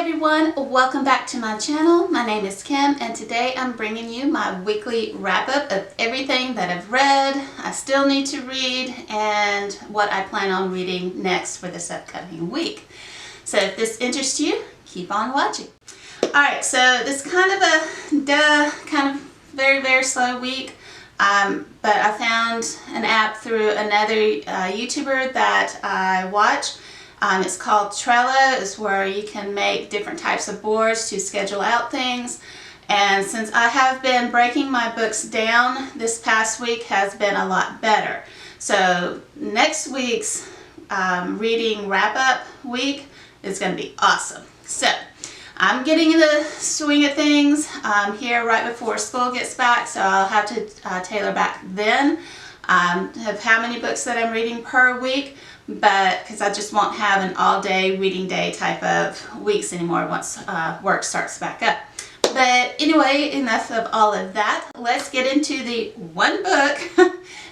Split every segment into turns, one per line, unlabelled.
everyone, welcome back to my channel. My name is Kim and today I'm bringing you my weekly wrap-up of everything that I've read, I still need to read, and what I plan on reading next for this upcoming week. So if this interests you, keep on watching. Alright, so this is kind of a very slow week, but I found an app through another YouTuber that I watch. It's called Trello. It's where you can make different types of boards to schedule out things. And since I have been breaking my books down, this past week has been a lot better. So next week's reading wrap-up week is going to be awesome. So I'm getting in the swing of things here right before school gets back, so I'll have to tailor back then of how many books that I'm reading per week. But because I just won't have an all-day reading day type of weeks anymore once work starts back up. But anyway, enough of all of that. Let's get into the one book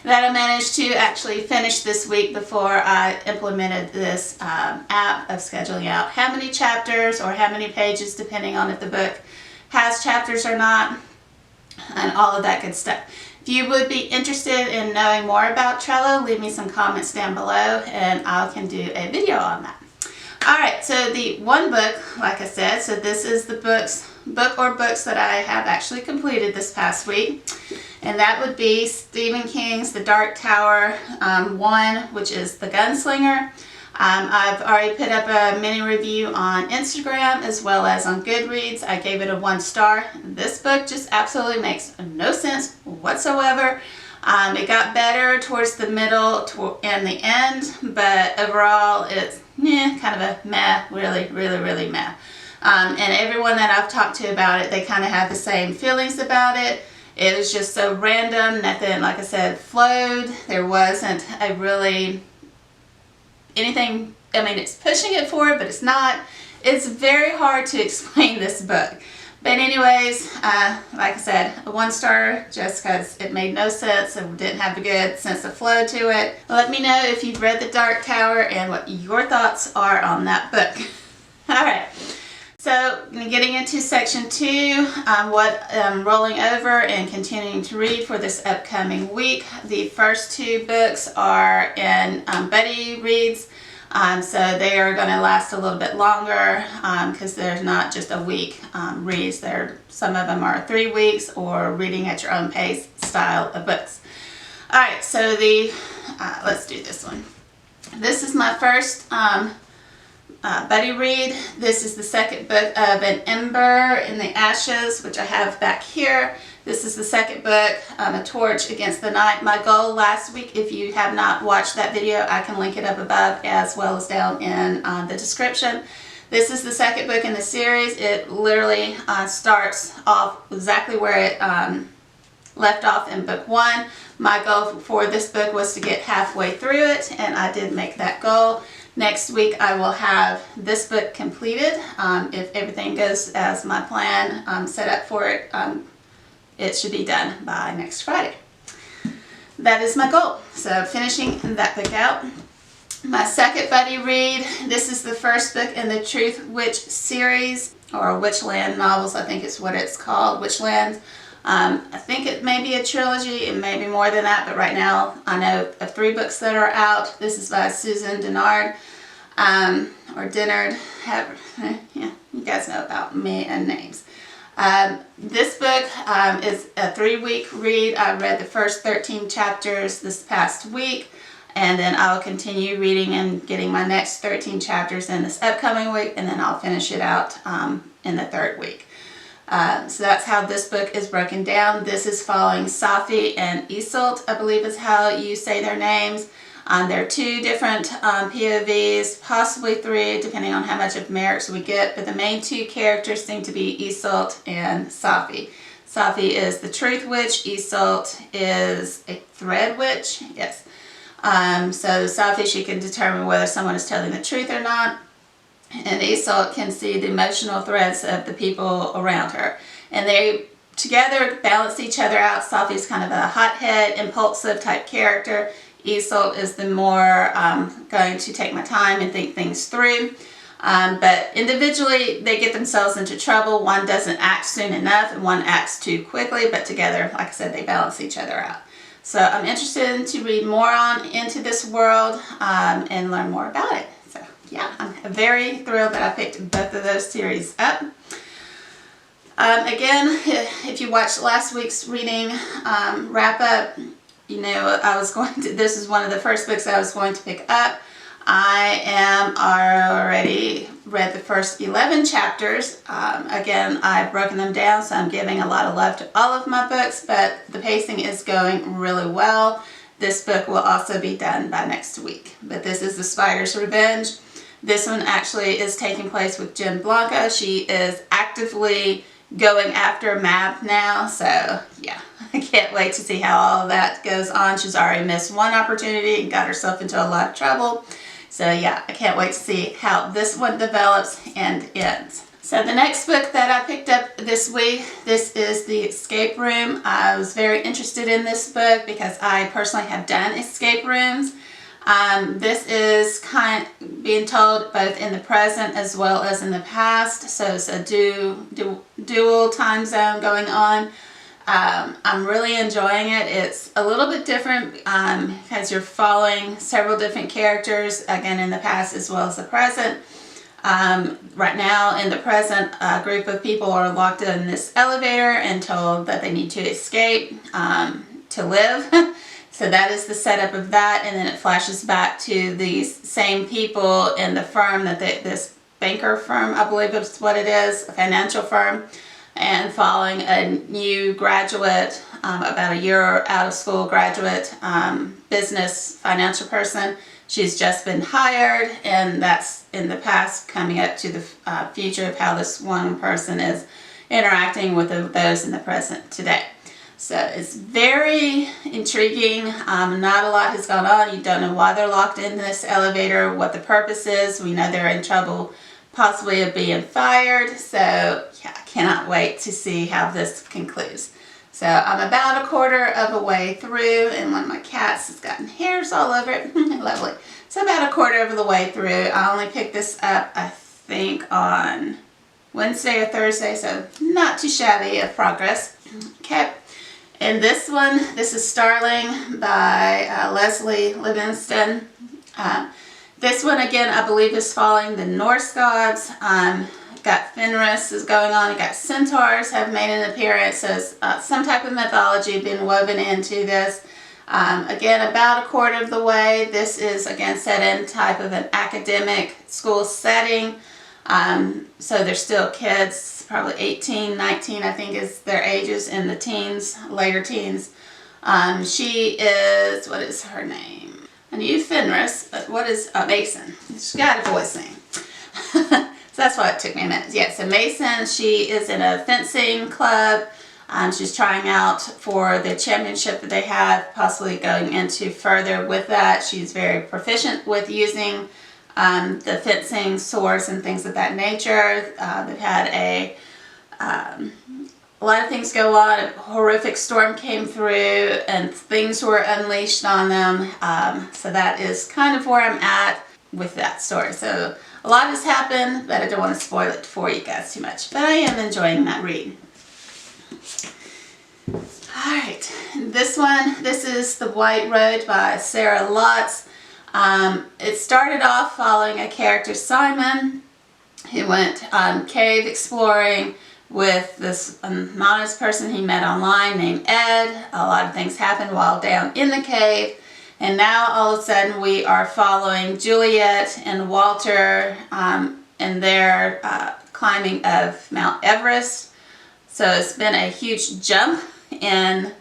that I managed to actually finish this week before I implemented this app of scheduling out how many chapters or how many pages, depending on if the book has chapters or not, and all of that good stuff. If you would be interested in knowing more about Trello, leave me some comments down below and I can do a video on that. Alright, so the one book, like I said, so this is the book or books that I have actually completed this past week. And that would be Stephen King's The Dark Tower 1, which is The Gunslinger. I've already put up a mini review on Instagram as well as on Goodreads. I gave it a 1 star. This book just absolutely makes no sense whatsoever. It got better towards the middle and the end, but overall it's kind of a meh, really meh. And everyone that I've talked to about it, they kind of have the same feelings about it. It was just so random, nothing, like I said, flowed. There wasn't a really anything, I mean, it's pushing it forward, but it's not. It's very hard to explain this book. But anyways, like I said, a 1 star just because it made no sense and didn't have a good sense of flow to it. Let me know if you've read The Dark Tower and what your thoughts are on that book. Alright, so getting into section 2, what I'm rolling over and continuing to read for this upcoming week. The first 2 books are in buddy reads, so they are going to last a little bit longer because there's not just a week reads. Some of them are 3 weeks or reading at your own pace style of books. Alright, so let's do this one. This is my first buddy read. This is the second book of An Ember in the Ashes, which I have back here. This is the second book, A Torch Against the Night. My goal last week, if you have not watched that video, I can link it up above as well as down in the description. This is the second book in the series. It literally starts off exactly where it left off in book 1. My goal for this book was to get halfway through it, and I did make that goal. Next week I will have this book completed. If everything goes as my plan set up for it, it should be done by next Friday. That is my goal. So finishing that book out. My second buddy read, this is the first book in the Truth Witch series, or Witchland novels, I think is what it's called, Witchland. I think it may be a trilogy, it may be more than that, but right now I know of 3 books that are out. This is by Susan Dennard, or Dennard, yeah, you guys know about me and names. This book is a 3-week read. I read the first 13 chapters this past week, and then I'll continue reading and getting my next 13 chapters in this upcoming week, and then I'll finish it out in the 3rd week. So that's how this book is broken down. This is following Safi and Isolt, I believe is how you say their names. There are 2 different POVs, possibly 3, depending on how much of Merrick's we get, but the main 2 characters seem to be Isolt and Safi. Safi is the Truth Witch, Isolt is a Thread Witch, yes. So Safi, she can determine whether someone is telling the truth or not, and Isolt can see the emotional threads of the people around her. And they together balance each other out. Safi's kind of a hothead, impulsive type character. Isolt is the more going to take my time and think things through. But individually, they get themselves into trouble. One doesn't act soon enough, and one acts too quickly, but together, like I said, they balance each other out. So I'm interested to read more into this world and learn more about it. So yeah, I'm very thrilled that I picked both of those series up. Again, if you watched last week's reading wrap up, you know this is one of the first books I was going to pick up. I am already read the first 11 chapters. Again, I've broken them down, so I'm giving a lot of love to all of my books, but the pacing is going really well. This book will also be done by next week. But this is The Spider's Revenge. This one actually is taking place with Jen Blanco. She is actively going after Mab now, so yeah, I can't wait to see how all of that goes on. She's already missed one opportunity and got herself into a lot of trouble. So yeah, I can't wait to see how this one develops and ends. So the next book that I picked up this week, this is The Escape Room. I was very interested in this book because I personally have done escape rooms. This is being told both in the present as well as in the past, so it's a dual time zone going on. I'm really enjoying it. It's a little bit different because you're following several different characters, again in the past as well as the present. Right now in the present, a group of people are locked in this elevator and told that they need to escape to live. So that is the setup of that, and then it flashes back to these same people in the firm this banker firm, I believe is what it is, a financial firm, and following a new graduate, about a year out of school graduate, business financial person. She's just been hired, and that's in the past coming up to the future of how this one person is interacting with those in the present today. So it's very intriguing. Not a lot has gone on. You don't know why they're locked in this elevator, what the purpose is. We know they're in trouble possibly of being fired. So yeah, I cannot wait to see how this concludes. So I'm about a quarter of a way through, and one of my cats has gotten hairs all over it. Lovely. So about a quarter of the way through. I only picked this up, I think, on Wednesday or Thursday, so not too shabby of progress. Okay. And this one, this is Starling by Levinson. This one, again, I believe is following the Norse gods. Got Fenris is going on. Got centaurs have made an appearance. So some type of mythology been woven into this. Again, about a quarter of the way. This is, again, set in type of an academic school setting. So they're still kids, probably 18, 19, I think is their ages, in the teens, later teens. She is, what is her name? I knew Fenris, but what is Mason? She's got a voice name. So that's why it took me a minute. Yeah, so Mason, she is in a fencing club. She's trying out for the championship that they have, possibly going into further with that. She's very proficient with using the fencing swords and things of that nature. They've had a lot of things go on. A horrific storm came through and things were unleashed on them. So that is kind of where I'm at with that story. So a lot has happened, but I don't want to spoil it for you guys too much. But I am enjoying that read. Alright, this is The White Road by Sarah Lotz. It started off following a character, Simon, who went cave exploring with this anonymous person he met online named Ed. A lot of things happened while down in the cave. And now all of a sudden we are following Juliet and Walter in their climbing of Mount Everest. So it's been a huge jump in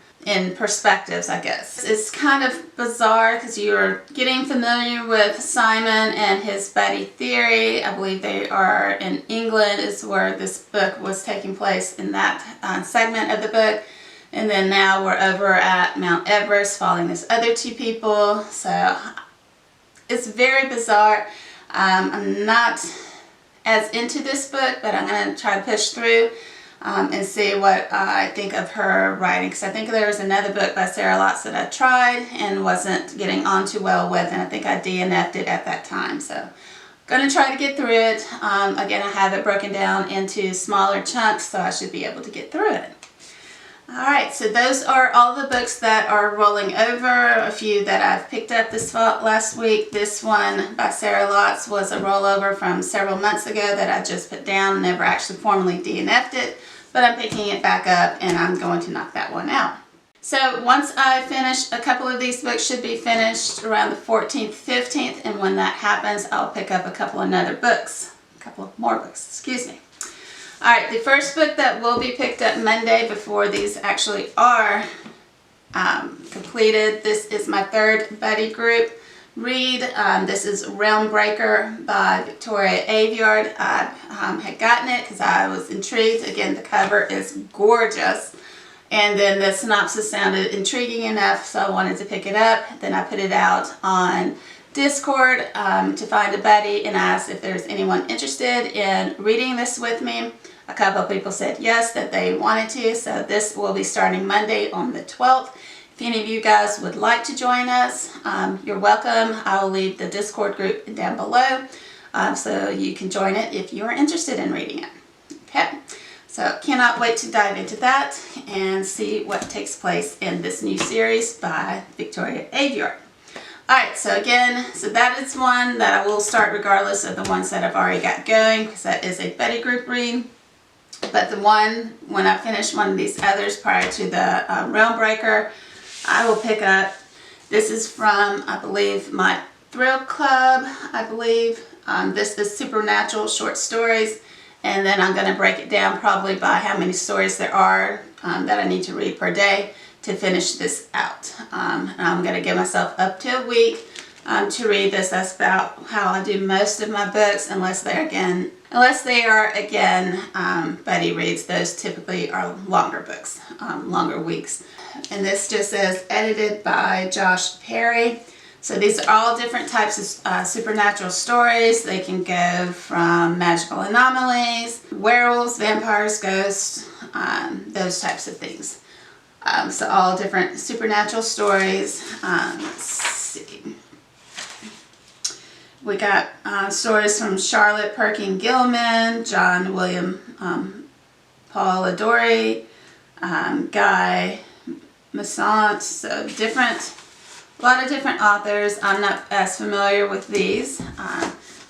perspectives, I guess. It's kind of bizarre because you're getting familiar with Simon and his buddy Theory. I believe they are in England is where this book was taking place in that segment of the book. And then now we're over at Mount Everest following these other two people. So it's very bizarre. I'm not as into this book, but I'm going to try to push through and see what I think of her writing. Because I think there was another book by Sarah Lotz that I tried and wasn't getting on too well with. And I think I DNF'd it at that time. So Going to try to get through it. Again, I have it broken down into smaller chunks, so I should be able to get through it. Alright, so those are all the books that are rolling over. A few that I've picked up this fall, last week. This one by Sarah Lotz was a rollover from several months ago that I just put down, never actually formally DNF'd it, but I'm picking it back up and I'm going to knock that one out. So once I finish, a couple of these books should be finished around the 14th, 15th, and when that happens, I'll pick up a couple more books, excuse me. Alright, the first book that will be picked up Monday before these actually are completed, this is my third buddy group read. This is Realm Breaker by Victoria Aveyard. I had gotten it because I was intrigued. Again, the cover is gorgeous. And then the synopsis sounded intriguing enough, so I wanted to pick it up. Then I put it out on Discord to find a buddy and asked if there's anyone interested in reading this with me. A couple of people said yes, that they wanted to, so this will be starting Monday on the 12th. If any of you guys would like to join us, you're welcome. I will leave the Discord group down below so you can join it if you are interested in reading it. Okay, so cannot wait to dive into that and see what takes place in this new series by Victoria Aveyard. Alright, so again, that is one that I will start regardless of the ones that I've already got going, because that is a buddy group read. But the one, when I finish one of these others prior to the Realm Breaker, I will pick up. This is from, I believe, my Thrill Club, I believe. This is Supernatural Short Stories. And then I'm going to break it down probably by how many stories there are that I need to read per day to finish this out. I'm going to give myself up to a week to read this. That's about how I do most of my books, unless they are again buddy reads. Those typically are longer books, longer weeks. And this just says edited by Josh Perry. So these are all different types of supernatural stories. They can go from magical anomalies, werewolves, vampires, ghosts, those types of things. So all different supernatural stories. Let's see. We got stories from Charlotte Perkin Gilman, John William Polidori, Guy Massant, so a lot of different authors. I'm not as familiar with these,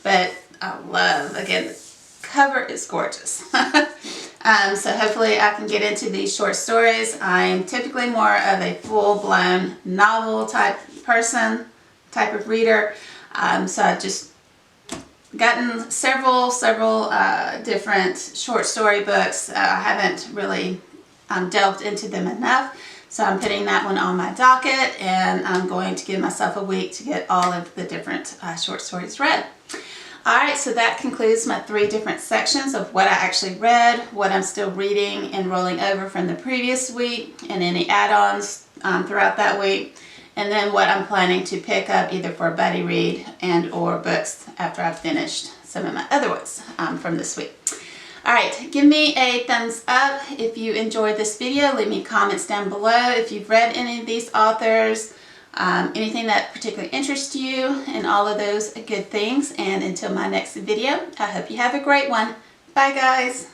but I love, again, the cover is gorgeous. So hopefully I can get into these short stories. I'm typically more of a full-blown novel type person, type of reader. So I've just gotten several different short story books. I haven't really delved into them enough. So I'm putting that one on my docket, and I'm going to give myself a week to get all of the different short stories read. Alright, so that concludes my 3 different sections of what I actually read, what I'm still reading and rolling over from the previous week, and any add-ons throughout that week. And then what I'm planning to pick up either for a buddy read and or books after I've finished some of my other ones from this week. Alright, give me a thumbs up if you enjoyed this video. Leave me comments down below if you've read any of these authors, anything that particularly interests you, and all of those good things. And until my next video, I hope you have a great one. Bye guys!